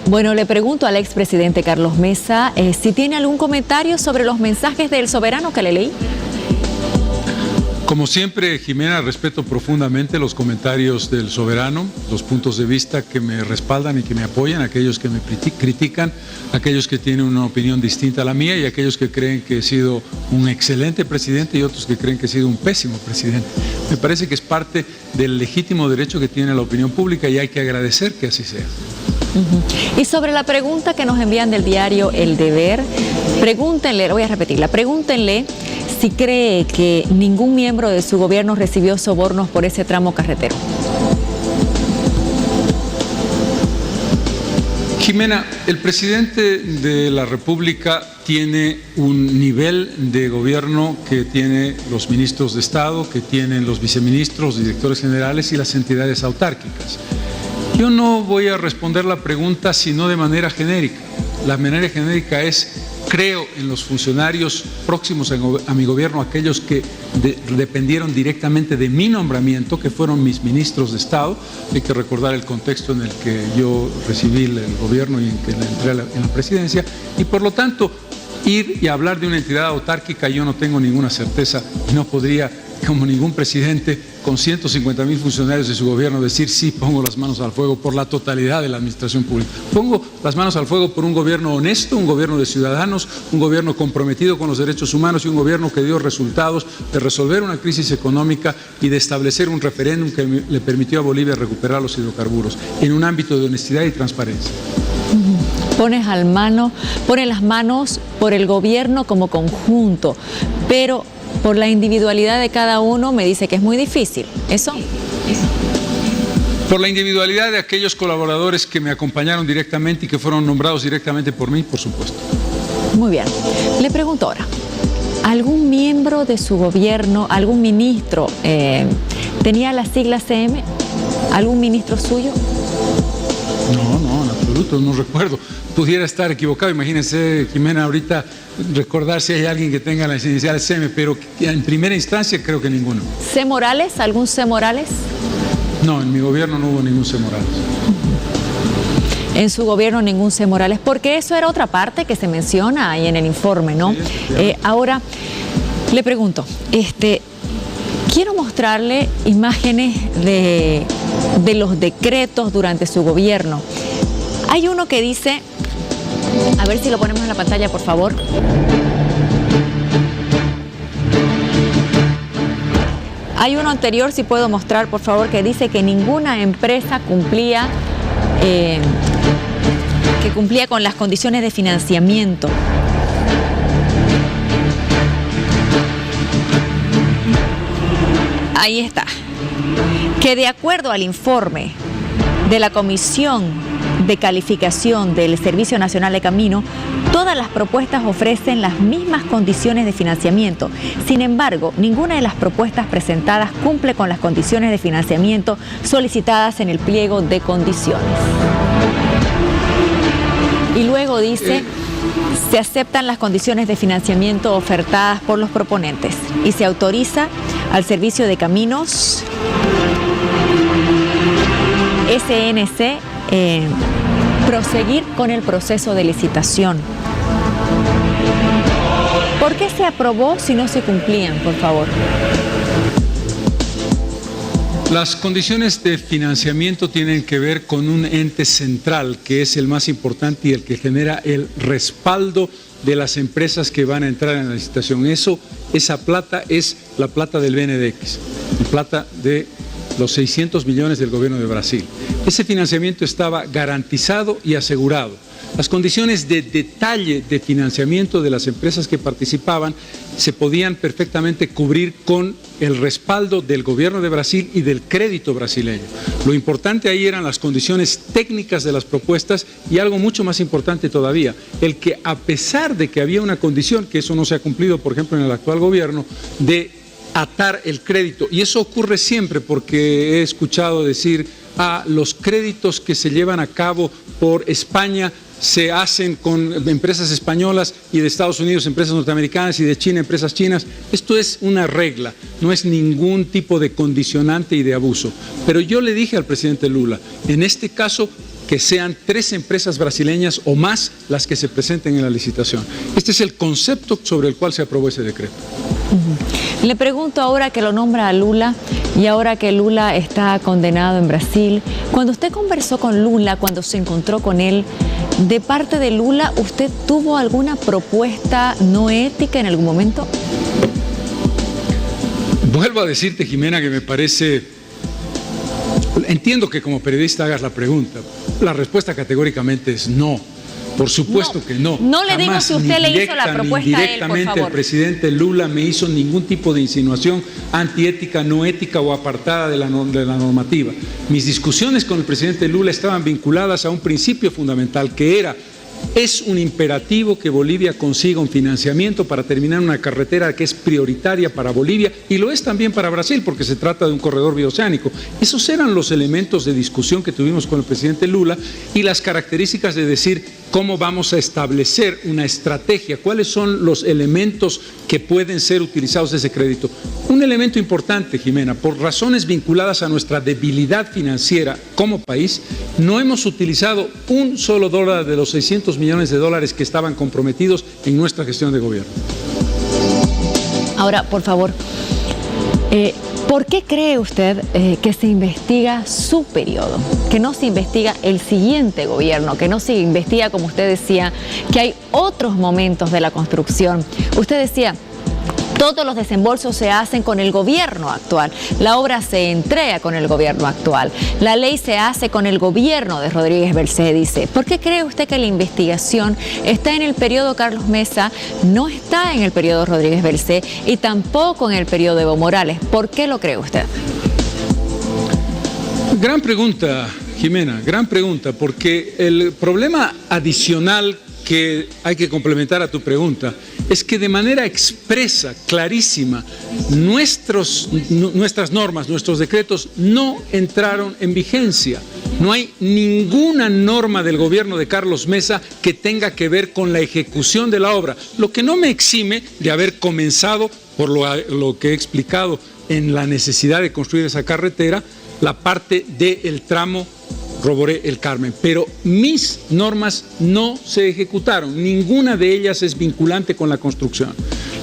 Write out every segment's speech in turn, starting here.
Bueno, le pregunto al expresidente Carlos Mesa si tiene algún comentario sobre los mensajes del soberano que le leí. Como siempre, Jimena, respeto profundamente los comentarios del soberano, los puntos de vista que me respaldan y que me apoyan, aquellos que me critican, aquellos que tienen una opinión distinta a la mía y aquellos que creen que he sido un excelente presidente y otros que creen que he sido un pésimo presidente. Me parece que es parte del legítimo derecho que tiene la opinión pública y hay que agradecer que así sea. Y sobre la pregunta que nos envían del diario El Deber, pregúntenle, voy a repetirla, pregúntenle si cree que ningún miembro de su gobierno recibió sobornos por ese tramo carretero. Jimena, el presidente de la República tiene un nivel de gobierno que tiene los ministros de Estado, que tienen los viceministros, directores generales y las entidades autárquicas. Yo no voy a responder la pregunta sino de manera genérica. La manera genérica es: creo en los funcionarios próximos a mi gobierno, aquellos que dependieron directamente de mi nombramiento, que fueron mis ministros de Estado. Hay que recordar el contexto en el que yo recibí el gobierno y en que entré en la presidencia. Y por lo tanto, ir y hablar de una entidad autárquica yo no tengo ninguna certeza y no podría, como ningún presidente con 150,000 funcionarios de su gobierno, decir sí, pongo las manos al fuego por la totalidad de la administración pública. Pongo las manos al fuego por un gobierno honesto, un gobierno de ciudadanos, un gobierno comprometido con los derechos humanos y un gobierno que dio resultados de resolver una crisis económica y de establecer un referéndum que le permitió a Bolivia recuperar los hidrocarburos en un ámbito de honestidad y transparencia. Pones las manos por el gobierno como conjunto, pero por la individualidad de cada uno me dice que es muy difícil. ¿Eso? Por la individualidad de aquellos colaboradores que me acompañaron directamente y que fueron nombrados directamente por mí, por supuesto. Muy bien. Le pregunto ahora, ¿algún miembro de su gobierno, algún ministro, tenía la sigla CM? ¿Algún ministro suyo? No, en absoluto, no recuerdo. Pudiera estar equivocado, imagínense, Jimena, ahorita recordar si hay alguien que tenga las iniciales CM, pero en primera instancia creo que ninguno. ¿C. Morales? ¿Algún C. Morales? No, en mi gobierno no hubo ningún C. Morales. En su gobierno ningún C. Morales, porque eso era otra parte que se menciona ahí en el informe, ¿no? Sí, ahora, le pregunto, quiero mostrarle imágenes de los decretos durante su gobierno. Hay uno que dice, a ver si lo ponemos en la pantalla, por favor. Hay uno anterior, si puedo mostrar, por favor, que dice que ninguna empresa cumplía con las condiciones de financiamiento. Ahí está. Que de acuerdo al informe de la Comisión de Calificación del Servicio Nacional de Camino, todas las propuestas ofrecen las mismas condiciones de financiamiento. Sin embargo, ninguna de las propuestas presentadas cumple con las condiciones de financiamiento solicitadas en el pliego de condiciones. Y luego dice, se aceptan las condiciones de financiamiento ofertadas por los proponentes y se autoriza al Servicio de Caminos SNC proseguir con el proceso de licitación. ¿Por qué se aprobó si no se cumplían, por favor? Las condiciones de financiamiento tienen que ver con un ente central que es el más importante y el que genera el respaldo de las empresas que van a entrar en la licitación. Esa plata es la plata del BNDES, la plata de los 600 millones del gobierno de Brasil. Ese financiamiento estaba garantizado y asegurado. Las condiciones de detalle de financiamiento de las empresas que participaban se podían perfectamente cubrir con el respaldo del gobierno de Brasil y del crédito brasileño. Lo importante ahí eran las condiciones técnicas de las propuestas y algo mucho más importante todavía, el que a pesar de que había una condición, que eso no se ha cumplido, por ejemplo, en el actual gobierno, de atar el crédito, y eso ocurre siempre porque he escuchado decir los créditos que se llevan a cabo por España se hacen con empresas españolas y de Estados Unidos empresas norteamericanas y de China empresas chinas. Esto es una regla, no es ningún tipo de condicionante y de abuso. Pero yo le dije al presidente Lula, en este caso que sean 3 empresas brasileñas o más las que se presenten en la licitación. Este es el concepto sobre el cual se aprobó ese decreto. Le pregunto ahora que lo nombra a Lula y ahora que Lula está condenado en Brasil, cuando usted conversó con Lula, cuando se encontró con él, de parte de Lula, ¿usted tuvo alguna propuesta no ética en algún momento? Vuelvo a decirte, Jimena, que me parece... Entiendo que como periodista hagas la pregunta. La respuesta categóricamente es no. Por supuesto que no. No le digo si usted le hizo la propuesta a él, por favor. El presidente Lula me hizo ningún tipo de insinuación antiética, no ética o apartada de la normativa. Mis discusiones con el presidente Lula estaban vinculadas a un principio fundamental que era: es un imperativo que Bolivia consiga un financiamiento para terminar una carretera que es prioritaria para Bolivia y lo es también para Brasil porque se trata de un corredor bioceánico. Esos eran los elementos de discusión que tuvimos con el presidente Lula y las características de decir cómo vamos a establecer una estrategia, cuáles son los elementos que pueden ser utilizados de ese crédito. Un elemento importante, Jimena, por razones vinculadas a nuestra debilidad financiera como país, no hemos utilizado un solo dólar de los 600 millones de dólares que estaban comprometidos en nuestra gestión de gobierno. Ahora, por favor, ¿por qué cree usted que se investiga su periodo? Que no se investiga el siguiente gobierno, que no se investiga, como usted decía, que hay otros momentos de la construcción. Usted decía, todos los desembolsos se hacen con el gobierno actual, la obra se entrega con el gobierno actual, la ley se hace con el gobierno de Rodríguez Velcé, dice. ¿Por qué cree usted que la investigación está en el periodo Carlos Mesa, no está en el periodo Rodríguez Velcé y tampoco en el periodo Evo Morales? ¿Por qué lo cree usted? Gran pregunta, Jimena, gran pregunta, porque el problema adicional que hay que complementar a tu pregunta es que de manera expresa, clarísima, nuestras normas, nuestros decretos no entraron en vigencia. No hay ninguna norma del gobierno de Carlos Mesa que tenga que ver con la ejecución de la obra, lo que no me exime de haber comenzado, por lo que he explicado en la necesidad de construir esa carretera, la parte del tramo Roboré-El Carmen, pero mis normas no se ejecutaron, ninguna de ellas es vinculante con la construcción.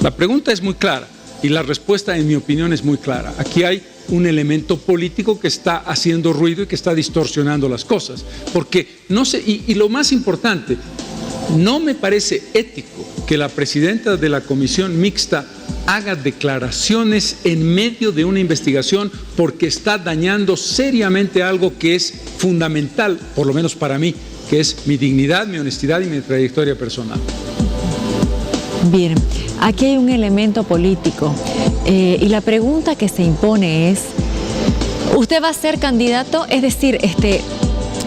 La pregunta es muy clara y la respuesta, en mi opinión, es muy clara. Aquí hay un elemento político que está haciendo ruido y que está distorsionando las cosas, porque no sé, y lo más importante, no me parece ético que la presidenta de la comisión mixta haga declaraciones en medio de una investigación porque está dañando seriamente algo que es fundamental, por lo menos para mí, que es mi dignidad, mi honestidad y mi trayectoria personal. Bien, aquí hay un elemento político y la pregunta que se impone es, ¿usted va a ser candidato? Es decir,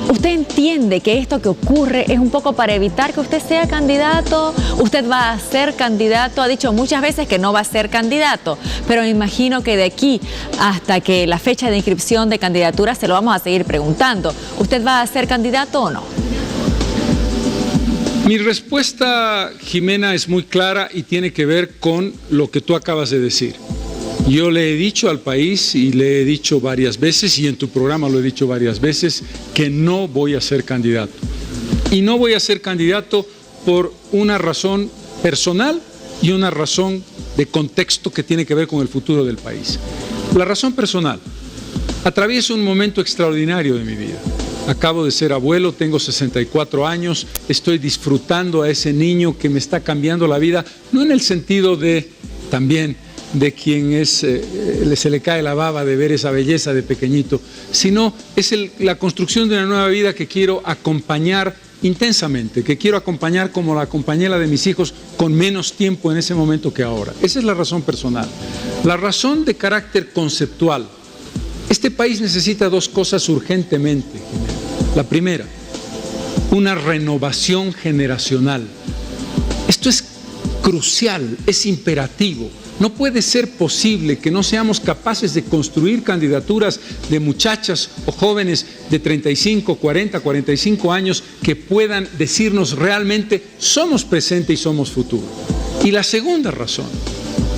¿usted entiende que esto que ocurre es un poco para evitar que usted sea candidato? ¿Usted va a ser candidato? Ha dicho muchas veces que no va a ser candidato, pero me imagino que de aquí hasta que la fecha de inscripción de candidatura se lo vamos a seguir preguntando. ¿Usted va a ser candidato o no? Mi respuesta, Jimena, es muy clara y tiene que ver con lo que tú acabas de decir. Yo le he dicho al país y le he dicho varias veces, y en tu programa lo he dicho varias veces, que no voy a ser candidato. Y no voy a ser candidato por una razón personal y una razón de contexto que tiene que ver con el futuro del país. La razón personal: atravieso un momento extraordinario de mi vida. Acabo de ser abuelo, tengo 64 años, estoy disfrutando a ese niño que me está cambiando la vida, no en el sentido de también de quien se le cae la baba de ver esa belleza de pequeñito, sino es la construcción de una nueva vida que quiero acompañar intensamente, que quiero acompañar como la acompañé la de mis hijos, con menos tiempo en ese momento que ahora. Esa es la razón personal. La razón de carácter conceptual: este país necesita dos cosas urgentemente. La primera, una renovación generacional. Esto es crucial, es imperativo. No puede ser posible que no seamos capaces de construir candidaturas de muchachas o jóvenes de 35, 40, 45 años que puedan decirnos realmente somos presente y somos futuro. Y la segunda razón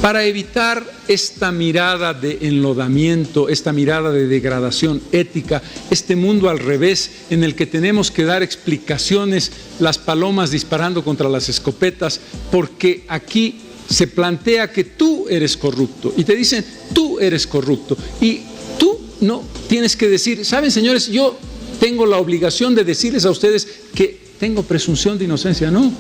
para evitar esta mirada de enlodamiento, esta mirada de degradación ética, este mundo al revés en el que tenemos que dar explicaciones, las palomas disparando contra las escopetas, porque aquí se plantea que tú eres corrupto y te dicen tú eres corrupto y tú no tienes que decir, ¿saben, señores? Yo tengo la obligación de decirles a ustedes que tengo presunción de inocencia. No,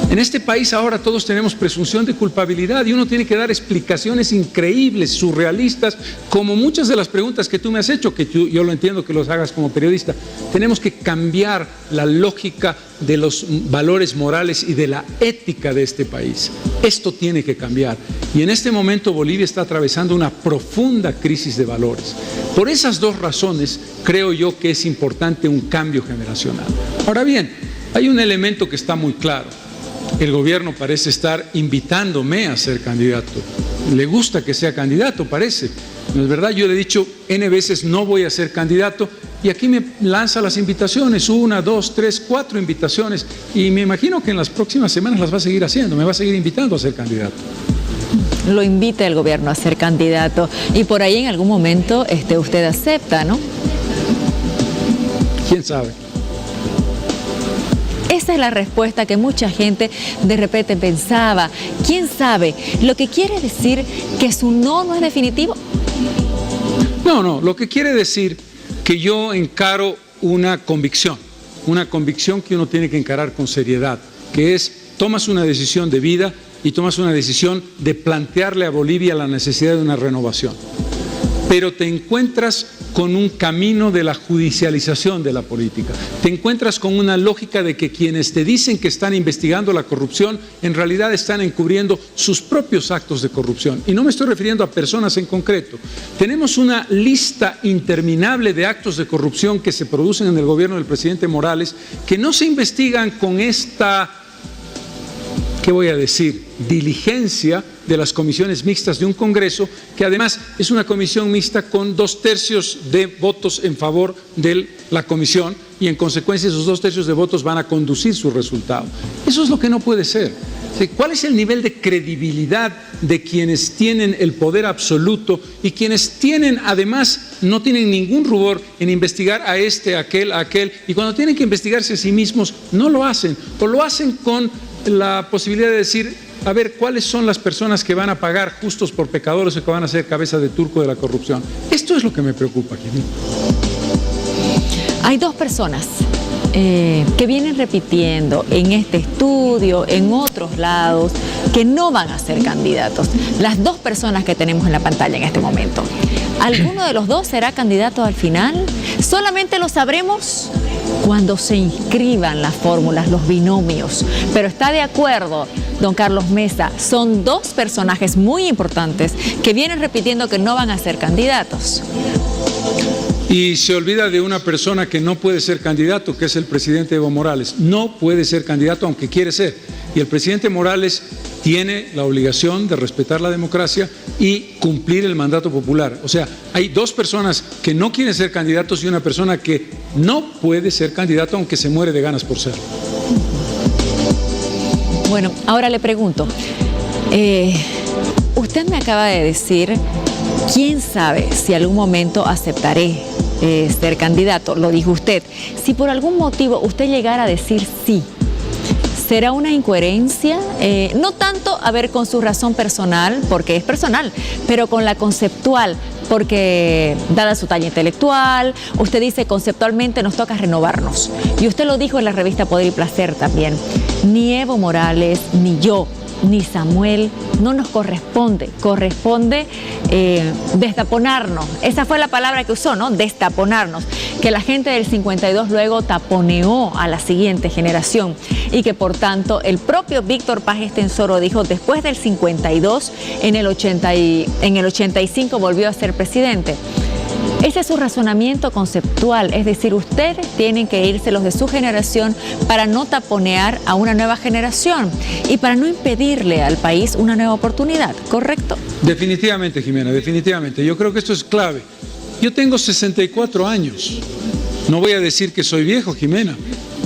en este país ahora todos tenemos presunción de culpabilidad y uno tiene que dar explicaciones increíbles, surrealistas, como muchas de las preguntas que tú me has hecho, que yo lo entiendo que los hagas como periodista. Tenemos que cambiar la lógica de los valores morales y de la ética de este país. Esto tiene que cambiar. Y en este momento Bolivia está atravesando una profunda crisis de valores. Por esas dos razones creo yo que es importante un cambio generacional. Ahora bien, hay un elemento que está muy claro. El gobierno parece estar invitándome a ser candidato. Le gusta que sea candidato, parece. No es verdad, yo le he dicho N veces no voy a ser candidato y aquí me lanza las invitaciones, 1, 2, 3, 4 invitaciones y me imagino que en las próximas semanas las va a seguir haciendo, me va a seguir invitando a ser candidato. Lo invita el gobierno a ser candidato y por ahí en algún momento usted acepta, ¿no? ¿Quién sabe? Esa es la respuesta que mucha gente de repente pensaba. ¿Quién sabe? Lo que quiere decir que su no es definitivo. No, lo que quiere decir que yo encaro una convicción que uno tiene que encarar con seriedad, que es tomas una decisión de vida y tomas una decisión de plantearle a Bolivia la necesidad de una renovación. Pero te encuentras con un camino de la judicialización de la política. Te encuentras con una lógica de que quienes te dicen que están investigando la corrupción, en realidad están encubriendo sus propios actos de corrupción. Y no me estoy refiriendo a personas en concreto. Tenemos una lista interminable de actos de corrupción que se producen en el gobierno del presidente Morales, que no se investigan con esta, ¿qué voy a decir?, diligencia de las comisiones mixtas de un Congreso, que además es una comisión mixta con 2/3 de votos en favor de la comisión y en consecuencia esos 2/3 de votos van a conducir su resultado. Eso es lo que no puede ser. ¿Cuál es el nivel de credibilidad de quienes tienen el poder absoluto y quienes tienen, además, no tienen ningún rubor en investigar a este, a aquel, y cuando tienen que investigarse a sí mismos, no lo hacen, o lo hacen con la posibilidad de decir, a ver, ¿cuáles son las personas que van a pagar justos por pecadores o que van a ser cabeza de turco de la corrupción? Esto es lo que me preocupa, Jimmy. Hay dos personas que vienen repitiendo en este estudio, en otros lados, que no van a ser candidatos. Las dos personas que tenemos en la pantalla en este momento. ¿Alguno de los dos será candidato al final? Solamente lo sabremos cuando se inscriban las fórmulas, los binomios. Pero está de acuerdo, don Carlos Mesa, son dos personajes muy importantes que vienen repitiendo que no van a ser candidatos. Y se olvida de una persona que no puede ser candidato, que es el presidente Evo Morales. No puede ser candidato aunque quiere ser. Y el presidente Morales tiene la obligación de respetar la democracia y cumplir el mandato popular. O sea, hay dos personas que no quieren ser candidatos y una persona que no puede ser candidato aunque se muere de ganas por serlo. Bueno, ahora le pregunto, usted me acaba de decir, ¿quién sabe si algún momento aceptaré ser candidato? Lo dijo usted. Si por algún motivo usted llegara a decir sí, ¿será una incoherencia? No tanto a ver con su razón personal, porque es personal, pero con la conceptual, porque dada su talla intelectual, usted dice conceptualmente nos toca renovarnos. Y usted lo dijo en la revista Poder y Placer también. Ni Evo Morales, ni yo, ni Samuel, no nos corresponde destaponarnos. Esa fue la palabra que usó, ¿no? Destaponarnos. Que la gente del 52 luego taponeó a la siguiente generación y que por tanto el propio Víctor Paz Estenssoro dijo después del 52, en el 85 volvió a ser presidente. Ese es su razonamiento conceptual, es decir, ustedes tienen que irse los de su generación para no taponear a una nueva generación y para no impedirle al país una nueva oportunidad, ¿correcto? Definitivamente, Jimena, definitivamente. Yo creo que esto es clave. Yo tengo 64 años. No voy a decir que soy viejo, Jimena,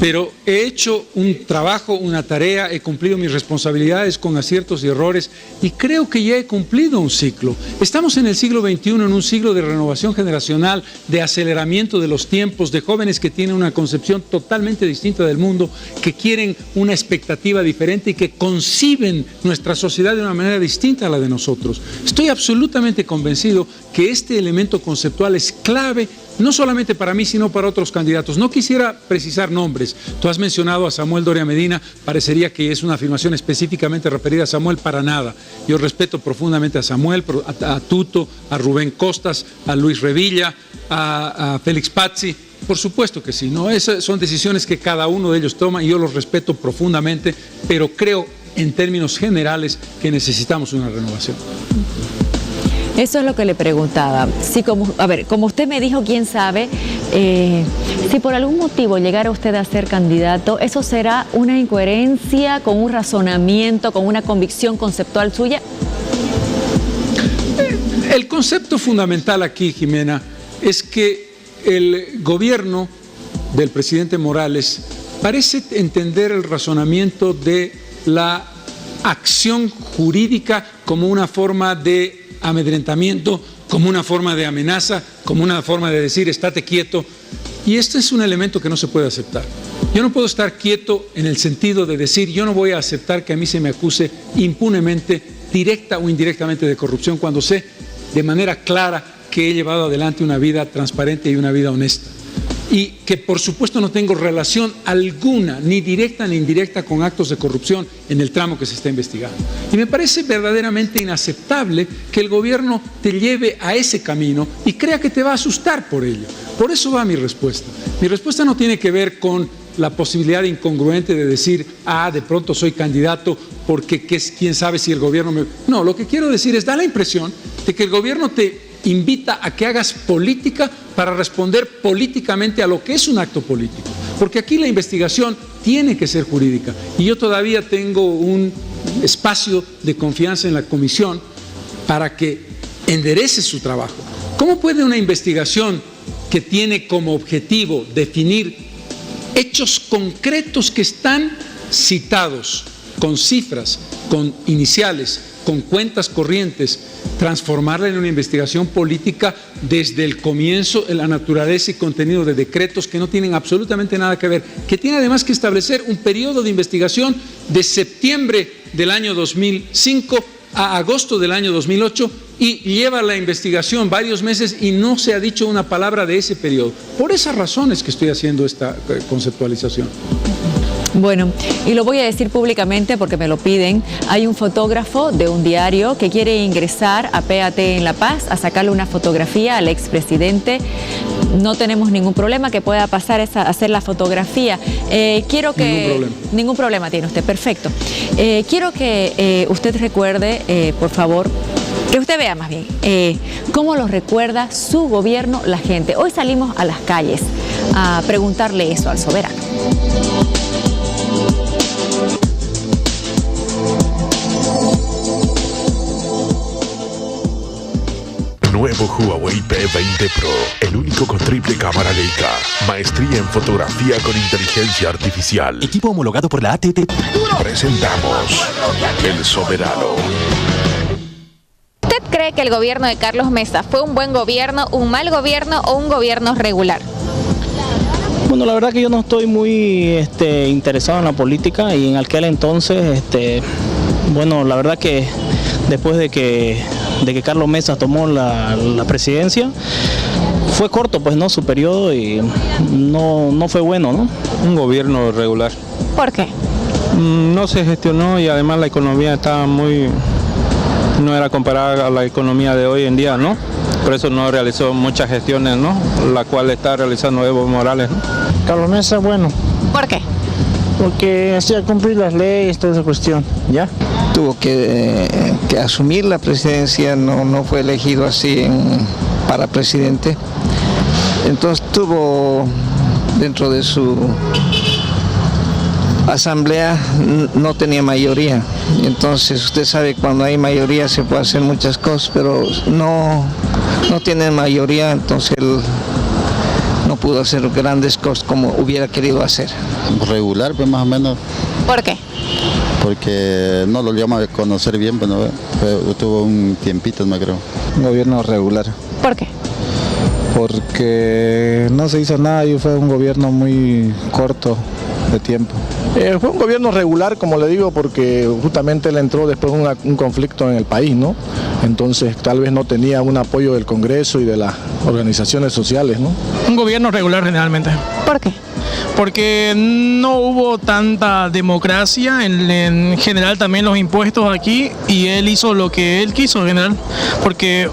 pero he hecho un trabajo, una tarea, he cumplido mis responsabilidades con aciertos y errores y creo que ya he cumplido un ciclo. Estamos en el siglo XXI, en un siglo de renovación generacional, de aceleramiento de los tiempos, de jóvenes que tienen una concepción totalmente distinta del mundo, que quieren una expectativa diferente y que conciben nuestra sociedad de una manera distinta a la de nosotros. Estoy absolutamente convencido que este elemento conceptual es clave, no solamente para mí, sino para otros candidatos. No quisiera precisar nombres. Tú has mencionado a Samuel Doria Medina, parecería que es una afirmación específicamente referida a Samuel, para nada. Yo respeto profundamente a Samuel, a Tuto, a Rubén Costas, a Luis Revilla, a Félix Pazzi. Por supuesto que sí, ¿no? Esas son decisiones que cada uno de ellos toma y yo los respeto profundamente, pero creo en términos generales que necesitamos una renovación. Eso es lo que le preguntaba. Sí, como usted me dijo, quién sabe, si por algún motivo llegara usted a ser candidato, ¿eso será una incoherencia con un razonamiento, con una convicción conceptual suya? El concepto fundamental aquí, Jimena, es que el gobierno del presidente Morales parece entender el razonamiento de la acción jurídica como una forma de amedrentamiento, como una forma de amenaza, como una forma de decir estate quieto, y este es un elemento que no se puede aceptar. Yo no puedo estar quieto en el sentido de decir yo no voy a aceptar que a mí se me acuse impunemente, directa o indirectamente, de corrupción, cuando sé de manera clara que he llevado adelante una vida transparente y una vida honesta. Y que por supuesto no tengo relación alguna, ni directa ni indirecta, con actos de corrupción en el tramo que se está investigando. Y me parece verdaderamente inaceptable que el gobierno te lleve a ese camino y crea que te va a asustar por ello. Por eso va mi respuesta. Mi respuesta no tiene que ver con la posibilidad incongruente de decir, de pronto soy candidato porque quién sabe si el gobierno me... No, lo que quiero decir es, da la impresión de que el gobierno te invita a que hagas política para responder políticamente a lo que es un acto político. Porque aquí la investigación tiene que ser jurídica. Y yo todavía tengo un espacio de confianza en la comisión para que enderece su trabajo. ¿Cómo puede una investigación que tiene como objetivo definir hechos concretos que están citados, con cifras, con iniciales, con cuentas corrientes, transformarla en una investigación política desde el comienzo, en la naturaleza y contenido de decretos que no tienen absolutamente nada que ver, que tiene además que establecer un periodo de investigación de septiembre del año 2005 a agosto del año 2008 y lleva la investigación varios meses y no se ha dicho una palabra de ese periodo? Por esas razones que estoy haciendo esta conceptualización. Bueno, y lo voy a decir públicamente porque me lo piden. Hay un fotógrafo de un diario que quiere ingresar a PAT en La Paz a sacarle una fotografía al expresidente. No tenemos ningún problema que pueda pasar a hacer la fotografía. Quiero que... Ningún problema. Ningún problema tiene usted, perfecto. Quiero que usted recuerde, por favor, que usted vea más bien cómo lo recuerda su gobierno la gente. Hoy salimos a las calles a preguntarle eso al soberano. Nuevo Huawei P20 Pro, el único con triple cámara Leica, maestría en fotografía con inteligencia artificial. Equipo homologado por la ATT. Presentamos El Soberano. ¿Usted cree que el gobierno de Carlos Mesa fue un buen gobierno, un mal gobierno o un gobierno regular? Bueno, la verdad que yo no estoy muy interesado en la política y en aquel entonces, bueno, la verdad que después de que Carlos Mesa tomó la presidencia, fue corto pues no su periodo y no fue bueno, ¿no? Un gobierno regular. ¿Por qué? No se gestionó y además la economía estaba no era comparada a la economía de hoy en día, ¿no? Por eso no realizó muchas gestiones, ¿no? La cual está realizando Evo Morales, ¿no? Carlos Mesa, bueno. ¿Por qué? Porque hacía cumplir las leyes, toda esa cuestión, ¿ya? Tuvo que asumir la presidencia, no fue elegido así para presidente. Entonces tuvo dentro de su asamblea, no tenía mayoría. Entonces usted sabe, cuando hay mayoría se puede hacer muchas cosas, pero no tiene mayoría, entonces él no pudo hacer grandes cosas como hubiera querido hacer. Regular, pues más o menos. ¿Por qué? Porque no lo llama a conocer bien, bueno, tuvo un tiempito, no creo. Un gobierno regular. ¿Por qué? Porque no se hizo nada y fue un gobierno muy corto de tiempo. Fue un gobierno regular, como le digo, porque justamente él entró después de un conflicto en el país, ¿no? Entonces tal vez no tenía un apoyo del Congreso y de las organizaciones sociales, ¿no? Un gobierno regular generalmente. ¿Por qué? Porque no hubo tanta democracia, en general también los impuestos aquí, y él hizo lo que él quiso en general, porque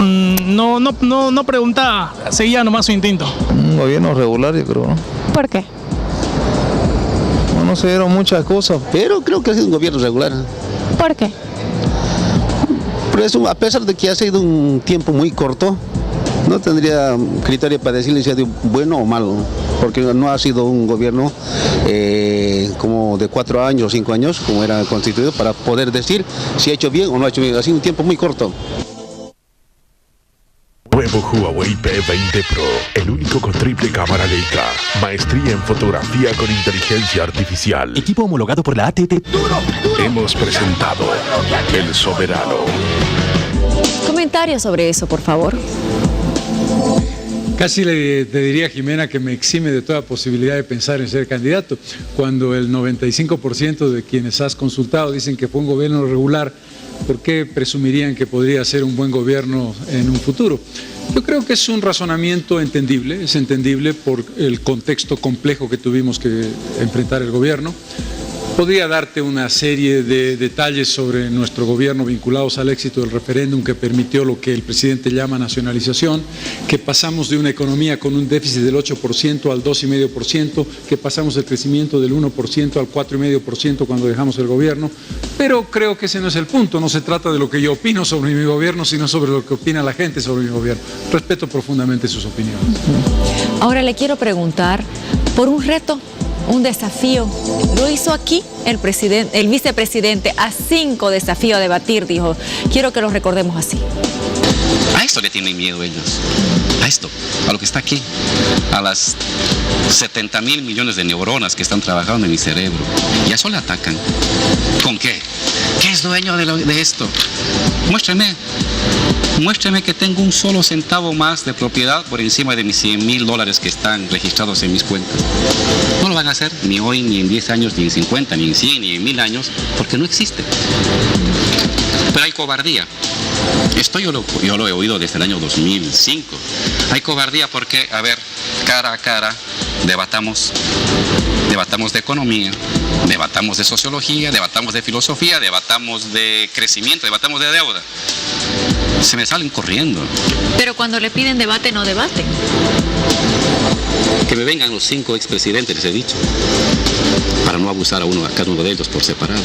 no preguntaba, seguía nomás su instinto. Un gobierno regular, yo creo, ¿no? ¿Por qué? No se dieron muchas cosas. Pero creo que ha sido un gobierno regular. ¿Por qué? Por eso, a pesar de que ha sido un tiempo muy corto, no tendría criterio para decirle si ha sido bueno o malo, porque no ha sido un gobierno como de 4 años o 5 años, como era constituido, para poder decir si ha hecho bien o no ha hecho bien. Ha sido un tiempo muy corto. Nuevo Huawei P20 Pro, el único con triple cámara Leica, maestría en fotografía con inteligencia artificial. Equipo homologado por la ATT. Hemos presentado El Soberano. Comentarios sobre eso, por favor. Casi te diría, Jimena, que me exime de toda posibilidad de pensar en ser candidato, cuando el 95% de quienes has consultado dicen que fue un gobierno regular. ¿Por qué presumirían que podría ser un buen gobierno en un futuro? Yo creo que es un razonamiento entendible, es entendible por el contexto complejo que tuvimos que enfrentar el gobierno. Podría darte una serie de detalles sobre nuestro gobierno vinculados al éxito del referéndum que permitió lo que el presidente llama nacionalización, que pasamos de una economía con un déficit del 8% al 2,5%, que pasamos del crecimiento del 1% al 4,5% cuando dejamos el gobierno, pero creo que ese no es el punto, no se trata de lo que yo opino sobre mi gobierno, sino sobre lo que opina la gente sobre mi gobierno. Respeto profundamente sus opiniones. Ahora le quiero preguntar por un reto, un desafío. Lo hizo aquí el vicepresidente a 5 desafíos a debatir, dijo. Quiero que lo recordemos así. A esto le tienen miedo ellos. A esto, a lo que está aquí. A las 70.000 millones de neuronas que están trabajando en mi cerebro. Y a eso le atacan. ¿Con qué? ¿Qué es dueño de esto? Muéstrame que tengo un solo centavo más de propiedad por encima de mis $100,000 que están registrados en mis cuentas. No lo van a hacer ni hoy, ni en 10 años, ni en 50, ni en 100, ni en 1000 años, porque no existe. Pero hay cobardía. Esto yo lo he oído desde el año 2005. Hay cobardía porque, a ver, cara a cara, debatamos de economía, debatamos de sociología, debatamos de filosofía, debatamos de crecimiento, debatamos de deuda. Se me salen corriendo. Pero cuando le piden debate, no debaten. Que me vengan los 5 expresidentes, les he dicho, para no abusar a cada uno de ellos por separado.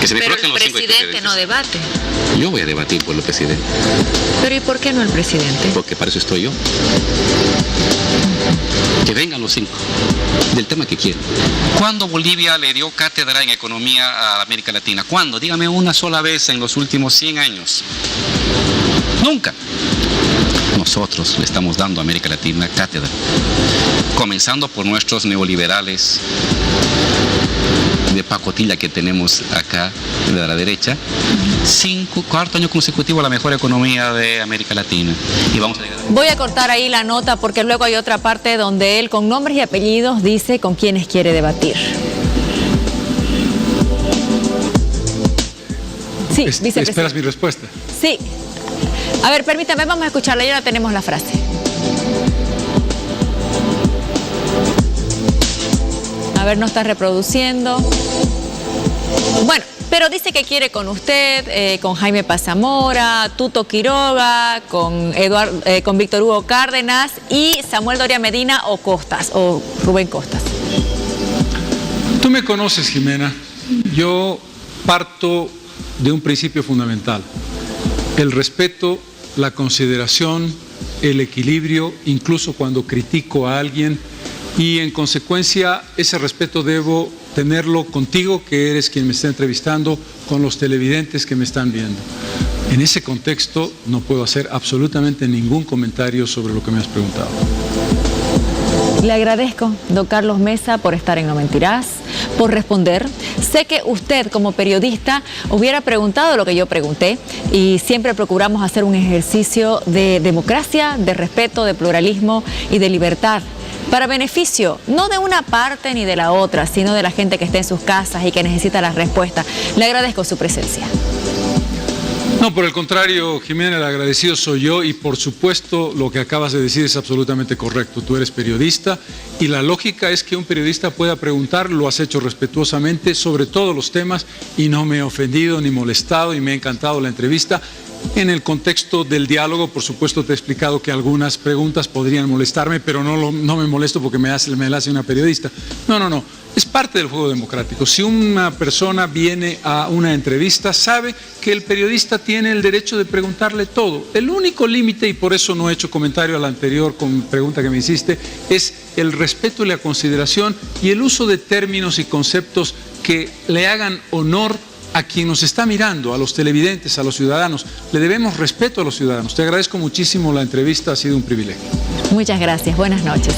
Que se me coloquen los 5 expresidentes. Pero el presidente no debate. Yo voy a debatir por el presidente. Pero ¿y por qué no el presidente? Porque para eso estoy yo. Que vengan los 5, del tema que quieran. ¿Cuándo Bolivia le dio cátedra en economía a América Latina? ¿Cuándo? Dígame una sola vez en los últimos 100 años. Nunca. Nosotros le estamos dando a América Latina cátedra. Comenzando por nuestros neoliberales de pacotilla que tenemos acá de la derecha. 4 años consecutivos la mejor economía de América Latina. Y vamos a llegar. Voy a cortar ahí la nota porque luego hay otra parte donde él con nombres y apellidos dice con quiénes quiere debatir. Sí, vicepresidente. ¿Esperas mi respuesta? Sí. A ver, permítame, vamos a escucharla, ya tenemos la frase. A ver, no está reproduciendo. Bueno, pero dice que quiere con usted, con Jaime Paz Zamora, Tuto Quiroga, con Víctor Hugo Cárdenas y Samuel Doria Medina o Costas, o Rubén Costas. Tú me conoces, Jimena. Yo parto de un principio fundamental. El respeto, la consideración, el equilibrio, incluso cuando critico a alguien, y en consecuencia ese respeto debo tenerlo contigo, que eres quien me está entrevistando, con los televidentes que me están viendo. En ese contexto no puedo hacer absolutamente ningún comentario sobre lo que me has preguntado. Le agradezco, don Carlos Mesa, por estar en No Mentirás, por responder. Sé que usted, como periodista, hubiera preguntado lo que yo pregunté y siempre procuramos hacer un ejercicio de democracia, de respeto, de pluralismo y de libertad, para beneficio no de una parte ni de la otra, sino de la gente que está en sus casas y que necesita las respuestas. Le agradezco su presencia. No, por el contrario, Jimena, el agradecido soy yo y por supuesto lo que acabas de decir es absolutamente correcto. Tú eres periodista y la lógica es que un periodista pueda preguntar, lo has hecho respetuosamente sobre todos los temas y no me he ofendido ni molestado y me ha encantado la entrevista. En el contexto del diálogo, por supuesto, te he explicado que algunas preguntas podrían molestarme, pero no me molesto porque me la hace una periodista. No. Es parte del juego democrático. Si una persona viene a una entrevista, sabe que el periodista tiene el derecho de preguntarle todo. El único límite, y por eso no he hecho comentario a la anterior pregunta que me hiciste, es el respeto y la consideración y el uso de términos y conceptos que le hagan honor a quien nos está mirando, a los televidentes, a los ciudadanos. Le debemos respeto a los ciudadanos. Te agradezco muchísimo la entrevista, ha sido un privilegio. Muchas gracias, buenas noches.